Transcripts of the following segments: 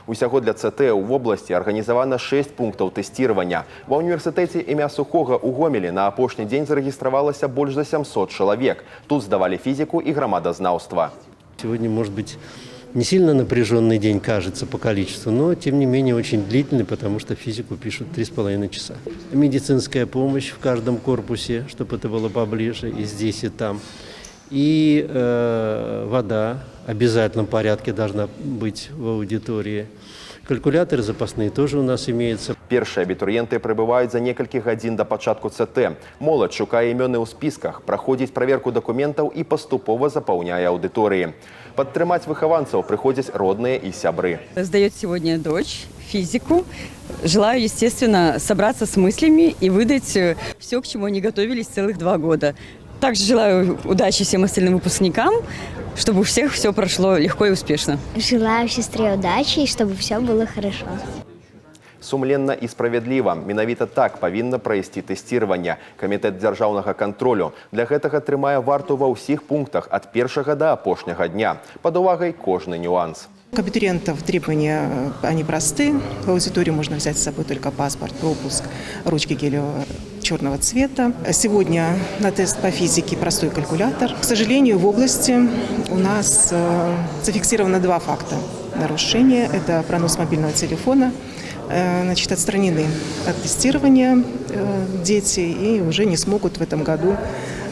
Усяго для ЦТ у вобласці арганізавана 6 пунктаў тэсціравання. Ва універсітэце імя Сухога у Гомелі на апошні дзень зарэгістравалася больш за 700 чалавек. Тут здавалі фізіку і грамадазнаўства. Сегодня, может быть, не сильно напряженный день кажется по количеству, но тем не менее очень длительный, потому что физику пишут 3,5 часа. Медицинская помощь в каждом корпусе, чтобы это было поближе, и здесь, и там. И вода в обязательном порядке должна быть в аудитории. Калькуляторы запасные тоже у нас имеются. Першыя абітурыенты прыбываюць за некалькі гадзін да пачатку ЦТ. Моладзь шукае імёны ў спісках, праходзіць праверку дакументаў і паступова запаўняе аўдыторыі. Падтрымаць выхаванцаў прыходзяць родныя і сябры. Сдает сегодня дочь физику. Желаю, естественно, собраться с мыслями и выдать все, к чему они готовились целых 2 года. Также желаю удачи всем остальным выпускникам, чтобы у всех все прошло легко и успешно. Желаю сестре удачи и чтобы все было хорошо. Сумленна і справядліва. Менавіта так павінна прайсці тэсціраванне. Камітэт дзяржаўнага кантролю для гэтага трымае варту ва ўсіх пунктах ад першага да апошняга дня. Пад увагай кожны нюанс. У абитуриентов требования, они просты. В аудиторию можно взять с собой только паспорт, пропуск, ручки гелевого черного цвета. Сегодня на тест по физике простой калькулятор. К сожалению, в области у нас зафиксировано 2 факта нарушения. Это пронос мобильного телефона. Значит, отстранены от тестирования дети и уже не смогут в этом году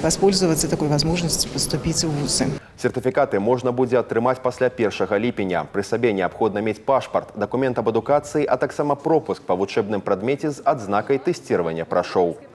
воспользоваться такой возможностью поступить в вузы. Сертыфікаты можна будзе атрымаць пасля 1 ліпеня. Пры сабе неабходна мець пашпарт, дакумент аб адукацыі, а таксама пропуск па вучэбным прадмеце з адзнакай тэсціравання прайшоў.